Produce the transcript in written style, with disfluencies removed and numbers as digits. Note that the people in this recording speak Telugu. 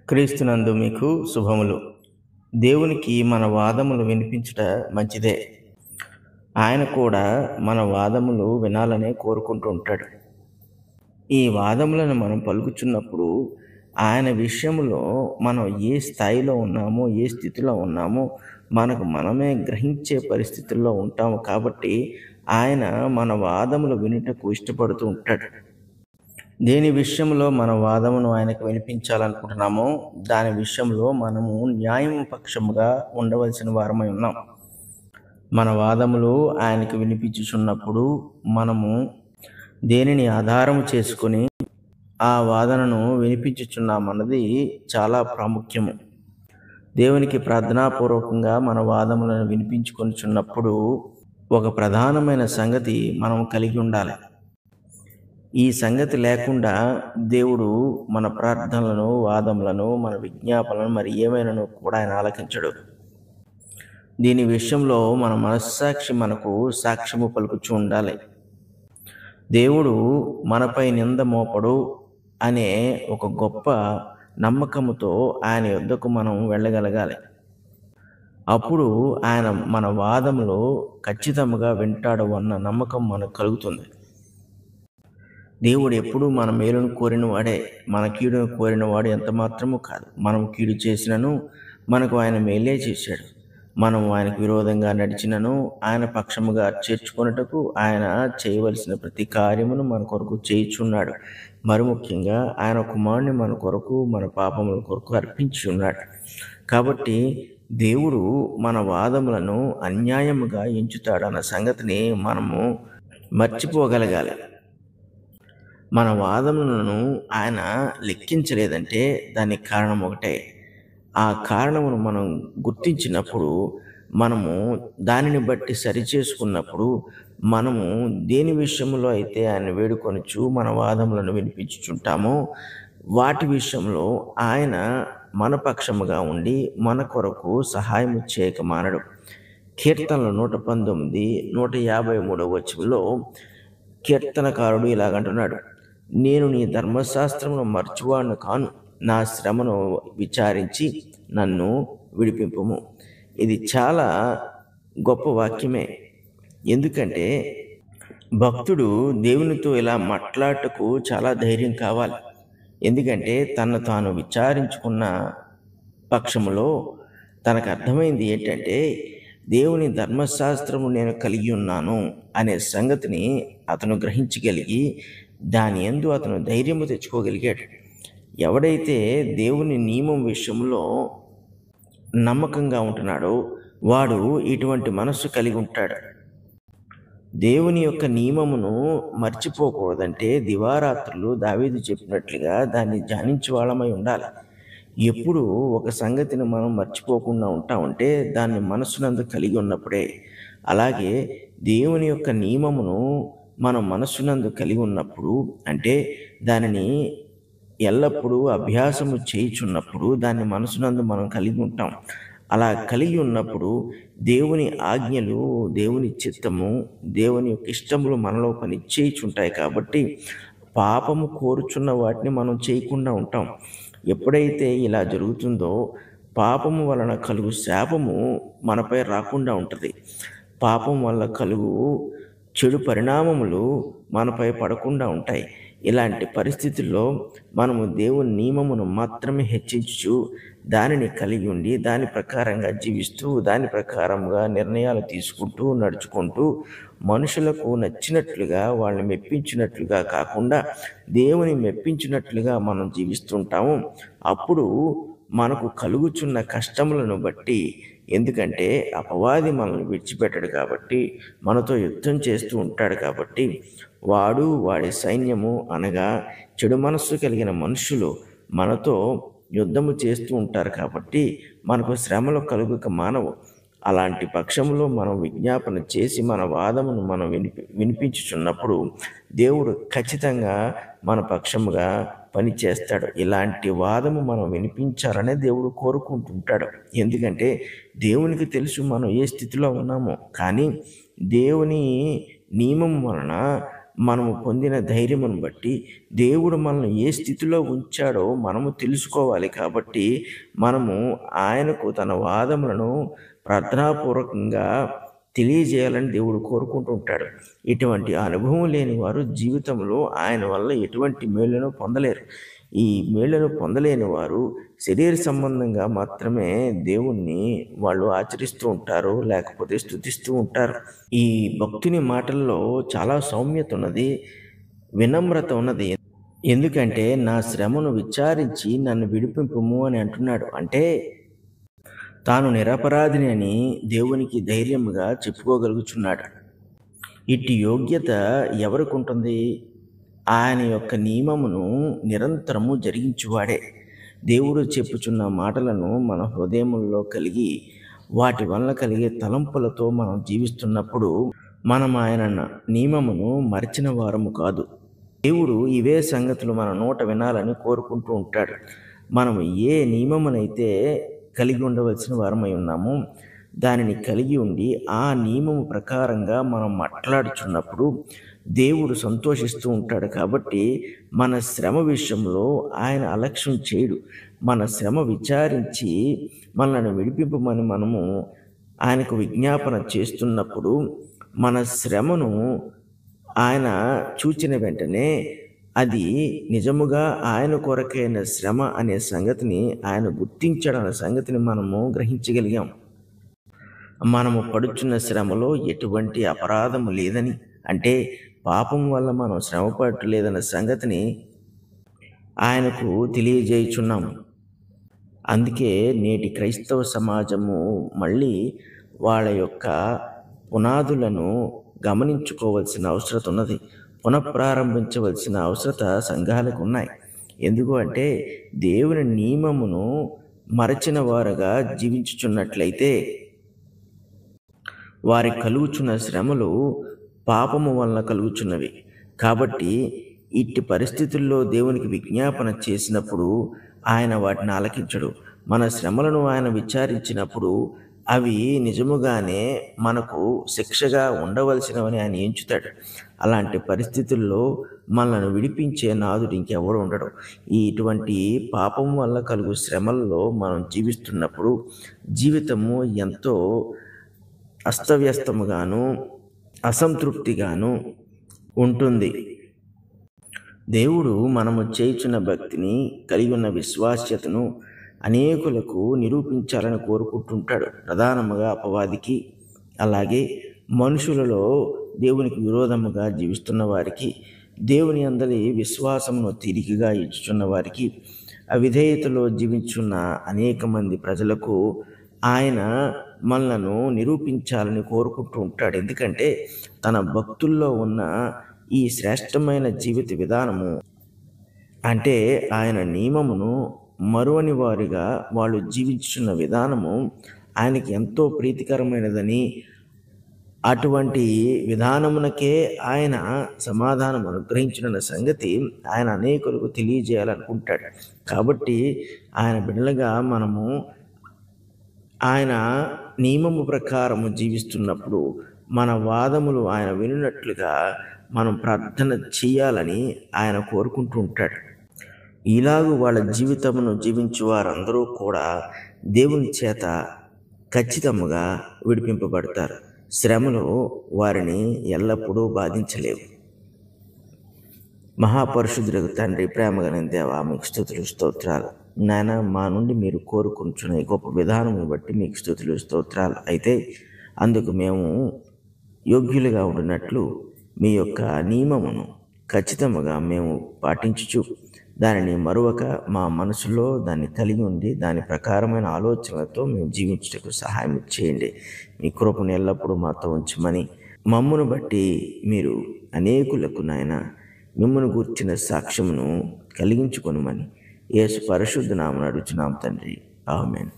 క్రీస్తునందు మీకు శుభములు. దేవునికి మన వాదములు వినిపించుట మంచిదే. ఆయన కూడా మన వాదములు వినాలనే కోరుకుంటూ ఉంటాడు. ఈ వాదములను మనం పలుకుచున్నప్పుడు ఆయన విషయంలో మనం ఏ స్థాయిలో ఉన్నామో, ఏ స్థితిలో ఉన్నామో మనకు మనమే గ్రహించే పరిస్థితుల్లో ఉంటాము. కాబట్టి ఆయన మన వాదములు వినుటకు ఇష్టపడుతూ ఉంటాడు. దేని విషయంలో మన వాదమును ఆయనకు వినిపించాలనుకుంటున్నామో దాని విషయంలో మనము న్యాయం పక్షముగా ఉండవలసిన వారమై ఉన్నాం. మన వాదములు ఆయనకు వినిపించుచున్నప్పుడు మనము దేనిని ఆధారము చేసుకొని ఆ వాదనను వినిపించుచున్నామన్నది చాలా ప్రాముఖ్యము. దేవునికి ప్రార్థనాపూర్వకంగా మన వాదములను వినిపించుకొనిచున్నప్పుడు ఒక ప్రధానమైన సంగతి మనం కలిగి ఉండాలి. ఈ సంగతి లేకుండా దేవుడు మన ప్రార్థనలను, వాదములను, మన విజ్ఞాపనలను మరి ఏమైనాను కూడా ఆయన ఆలకించడు. దీని విషయంలో మన మనస్సాక్షి మనకు సాక్ష్యము పలుకుచూ ఉండాలి. దేవుడు మనపై నింద మోపడు అనే ఒక గొప్ప నమ్మకముతో ఆయన యొద్దకు మనం వెళ్ళగలగాలి. అప్పుడు ఆయన మన వాదములు ఖచ్చితంగా వింటాడు అన్న నమ్మకం మనకు కలుగుతుంది. దేవుడు ఎప్పుడూ మన మేలును కోరిన వాడే, మన కీడును కోరిన వాడు ఎంత మాత్రమూ కాదు. మనం కీడు చేసినను మనకు ఆయన మేలే చేశాడు. మనం ఆయనకు విరోధంగా నడిచినను ఆయన పక్షముగా చేర్చుకొనుటకు ఆయన చేయవలసిన ప్రతి కార్యమును మన కొరకు చేయుచున్నాడు. మరి ముఖ్యంగా ఆయన కుమారుని మన కొరకు, మన పాపముల కొరకు అర్పించి ఉన్నాడు. కాబట్టి దేవుడు మన వాదములను అన్యాయముగా ఎంచుతాడన్న సంగతిని మనము మర్చిపోగలగాలి. మన వాదములను ఆయన లెక్కించలేదంటే దానికి కారణం ఒకటే. ఆ కారణమును మనం గుర్తించినప్పుడు, మనము దానిని బట్టి సరిచేసుకున్నప్పుడు, మనము దేని విషయంలో అయితే ఆయన వేడుకొనుచు మన వాదములను వినిపించుచుంటామో వాటి విషయంలో ఆయన మన పక్షముగా ఉండి మన కొరకు సహాయము చేయక మానడు. కీర్తనలు 119, 153 వచనంలో కీర్తనకారుడు ఇలాగంటున్నాడు: నేను నీ ధర్మశాస్త్రమును మర్చువాడును కాను, నా శ్రమను విచారించి నన్ను విడిపింపుము. ఇది చాలా గొప్ప వాక్యమే. ఎందుకంటే భక్తుడు దేవునితో ఇలా మాట్లాడటకు చాలా ధైర్యం కావాలి. ఎందుకంటే తనను తాను విచారించుకున్న పక్షములో తనకు అర్థమైంది ఏంటంటే, దేవుని ధర్మశాస్త్రము నేను కలిగి ఉన్నాను అనే సంగతిని అతను గ్రహించగలిగి దాని యందు అతను ధైర్యము తెచ్చుకోగలిగాడు. ఎవడైతే దేవుని నియమం విషయంలో నమ్మకంగా ఉంటున్నాడో వాడు ఇటువంటి మనస్సు కలిగి ఉంటాడు. దేవుని యొక్క నియమమును మర్చిపోకూడదంటే దివారాత్రులు దావీదు చెప్పినట్లుగా దాన్ని ధ్యానించే వాళ్ళమై ఉండాలి. ఎప్పుడు ఒక సంగతిని మనం మర్చిపోకుండా ఉంటామంటే దాన్ని మనస్సునందు కలిగి ఉన్నప్పుడే. అలాగే దేవుని యొక్క నియమమును మనం మనస్సునందు కలిగి ఉన్నప్పుడు, అంటే దానిని ఎల్లప్పుడూ అభ్యాసము చేయుచున్నప్పుడు దాన్ని మనసునందు మనం కలిగి ఉంటాం. అలా కలిగి ఉన్నప్పుడు దేవుని ఆజ్ఞలు, దేవుని చిత్తము, దేవుని యొక్క ఇష్టములు మనలో పని చేయుచుంటాయి. కాబట్టి పాపము కోరుచున్న వాటిని మనం చేయకుండా ఉంటాం. ఎప్పుడైతే ఇలా జరుగుతుందో పాపము వలన కలుగు శాపము మనపై రాకుండా ఉంటుంది. పాపం వల్ల కలుగు చెడు పరిణామములు మనపై పడకుండా ఉంటాయి. ఇలాంటి పరిస్థితుల్లో మనము దేవుని నియమమును మాత్రమే హెచ్చించు దానిని కలిగి ఉండి దాని ప్రకారంగా జీవిస్తూ దాని ప్రకారంగా నిర్ణయాలు తీసుకుంటూ నడుచుకుంటూ మనుషులకు నచ్చినట్లుగా వాళ్ళని మెప్పించినట్లుగా కాకుండా దేవుని మెప్పించినట్లుగా మనం జీవిస్తుంటాము. అప్పుడు మనకు కలుగుచున్న కష్టములను బట్టి, ఎందుకంటే అపవాది మనల్ని విడిచిపెట్టడు కాబట్టి, మనతో యుద్ధం చేస్తూ ఉంటాడు కాబట్టి, వాడి సైన్యము అనగా చెడు మనస్సు కలిగిన మనుషులు మనతో యుద్ధము చేస్తూ ఉంటారు కాబట్టి మనకు శ్రమలు కలుగక మానవు. అలాంటి పక్షంలో మనం విజ్ఞాపన చేసి మన వాదమును మనం వినిపించుచున్నప్పుడు దేవుడు ఖచ్చితంగా మన పక్షముగా పని చేస్తాడు. ఇలాంటి వాదము మనం వినిపించాలనే దేవుడు కోరుకుంటుంటాడు. ఎందుకంటే దేవునికి తెలుసు మనం ఏ స్థితిలో ఉన్నామో. కానీ దేవుని నియమం వలన మనము పొందిన ధైర్యమును బట్టి దేవుడు మనల్ని ఏ స్థితిలో ఉంచాడో మనము తెలుసుకోవాలి. కాబట్టి మనము ఆయనకు తన వాదములను ప్రార్థనాపూర్వకంగా తెలియజేయాలని దేవుడు కోరుకుంటూ ఉంటాడు. ఇటువంటి అనుభవం లేని వారు జీవితంలో ఆయన వల్ల ఎటువంటి మేలును పొందలేరు. ఈ మేలును పొందలేని వారు శరీర సంబంధంగా మాత్రమే దేవుణ్ణి వాళ్ళు ఆచరిస్తూ ఉంటారు, లేకపోతే స్తుతిస్తూ ఉంటారు. ఈ భక్తుని మాటల్లో చాలా సౌమ్యత ఉన్నది, వినమ్రత ఉన్నది. ఎందుకంటే నా శ్రమను విచారించి నన్ను విడిపింపుము అని అంటున్నాడు. అంటే తాను నిరపరాధిని అని దేవునికి ధైర్యముగా చెప్పుకోగలుగుచున్నాడు. ఇట్టి యోగ్యత ఎవరికి ఉంటుంది? ఆయన యొక్క నియమమును నిరంతరము జరిగించువాడే. దేవుడు చెప్పుచున్న మాటలను మన హృదయముల్లో కలిగి వాటి వల్ల కలిగే తలంపులతో మనం జీవిస్తున్నప్పుడు మనం ఆయన నియమమును మరిచిన వారము కాదు. దేవుడు ఇవే సంగతులు మన నోట వినాలని కోరుకుంటూ ఉంటాడు. మనం ఏ నియమమునైతే కలిగి ఉండవలసిన వారమై ఉన్నామో దానిని కలిగి ఉండి ఆ నియమము ప్రకారంగా మనం మాట్లాడుచున్నప్పుడు దేవుడు సంతోషిస్తూ ఉంటాడు. కాబట్టి మన శ్రమ విషయంలో ఆయన అలక్ష్యం చేయడు. మన శ్రమ విచారించి మనల్ని విడిపింపమని మనము ఆయనకు విజ్ఞాపన చేస్తున్నప్పుడు మన శ్రమను ఆయన చూచిన వెంటనే అది నిజముగా ఆయన కొరకైన శ్రమ అనే సంగతిని ఆయన గుర్తించడం సంగతిని మనము గ్రహించగలిగాం. మనము పడుచున్న శ్రమలో ఎటువంటి అపరాధము లేదని, అంటే పాపం వల్ల మనం శ్రమ పడలేదన్న సంగతిని ఆయనకు తెలియజేయుచున్నాము. అందుకే నేటి క్రైస్తవ సమాజము మళ్ళీ వాళ్ళ యొక్క పునాదులను గమనించుకోవాల్సిన అవసరం ఉన్నది. పునఃప్రారంభించవలసిన అవసరత సంఘాలకు ఉన్నాయి. ఎందుకు అంటే దేవుని నియమమును మరచిన వారుగా జీవించుచున్నట్లయితే వారి కలుగుచున్న శ్రమలు పాపము వలన కలుగుచున్నవి. కాబట్టి ఇట్టి పరిస్థితుల్లో దేవునికి విజ్ఞాపన చేసినప్పుడు ఆయన వాటిని ఆలకించడు. మన శ్రమలను ఆయన విచారించినప్పుడు అవి నిజముగానే మనకు శిక్షగా ఉండవలసినవని ఆయన ఎంచుతాడు. అలాంటి పరిస్థితుల్లో మనల్ని విడిపించే నాదుడు ఇంకెవడు ఉండడు. ఇటువంటి పాపం వల్ల కలుగు శ్రమల్లో మనం జీవిస్తున్నప్పుడు జీవితము ఎంతో అస్తవ్యస్తముగాను అసంతృప్తిగాను ఉంటుంది. దేవుడు మనము చేయుచున్న భక్తిని కలిగి ఉన్న విశ్వాస్యతను అనేకులకు నిరూపించాలని కోరుకుంటుంటాడు. ప్రధానముగా అపవాదికి, అలాగే మనుషులలో దేవునికి విరోధముగా జీవిస్తున్న వారికి, దేవుని అందలి విశ్వాసమును తిరిగిగా ఇచ్చుచున్న వారికి, అవిధేయతలో జీవించున్న అనేక మంది ప్రజలకు ఆయన మనలను నిరూపించాలని కోరుకుంటూ ఉంటాడు. ఎందుకంటే తన భక్తుల్లో ఉన్న ఈ శ్రేష్టమైన జీవిత విధానము, అంటే ఆయన నియమమును మరువని వారిగా వాళ్ళు జీవించున్న విధానము ఆయనకి ఎంతో ప్రీతికరమైనదని, అటువంటి విధానమునకే ఆయన సమాధానం అనుగ్రహించిన సంగతి ఆయన అనేకులకు తెలియజేయాలనుకుంటాడు. కాబట్టి ఆయన బిడ్డలుగా మనము ఆయన నియమము ప్రకారము జీవిస్తున్నప్పుడు మన వాదములు ఆయన వినున్నట్లుగా మనం ప్రార్థన చేయాలని ఆయన కోరుకుంటూ ఉంటాడు. ఇలాగూ వాళ్ళ జీవితమును జీవించు వారందరూ కూడా దేవుని చేత ఖచ్చితంగా విడిపింపబడతారు. శ్రమలు వారిని ఎల్లప్పుడూ బాధించలేవు. మహాపరిశుద్ధులకు తండ్రి, ప్రేమగల దేవా, మీకు స్తుతులు స్తోత్రాలు. నాయన, మా నుండి మీరు కోరుకుంటున్న ఈ గొప్ప విధానమును బట్టి మీకు స్తుతులు స్తోత్రాలు. అయితే అందుకు మేము యోగ్యులుగా ఉండినట్లు మీ యొక్క నియమమును ఖచ్చితంగా మేము పాటించుచు దానిని మరొక మా మనసులో దాన్ని కలిగి ఉండి దాని ప్రకారమైన ఆలోచనలతో మేము జీవించుటకు సహాయం చేయండి. మీ కృపను ఎల్లప్పుడూ మాతో ఉంచమని, మమ్మును బట్టి మీరు అనేకులకు నాయన మిమ్మల్ని గూర్చిన సాక్ష్యమును కలిగించుకొనుమని యేసు పరిశుద్ధ నామమున అడుగుచున్నాం తండ్రి. ఆమేన్.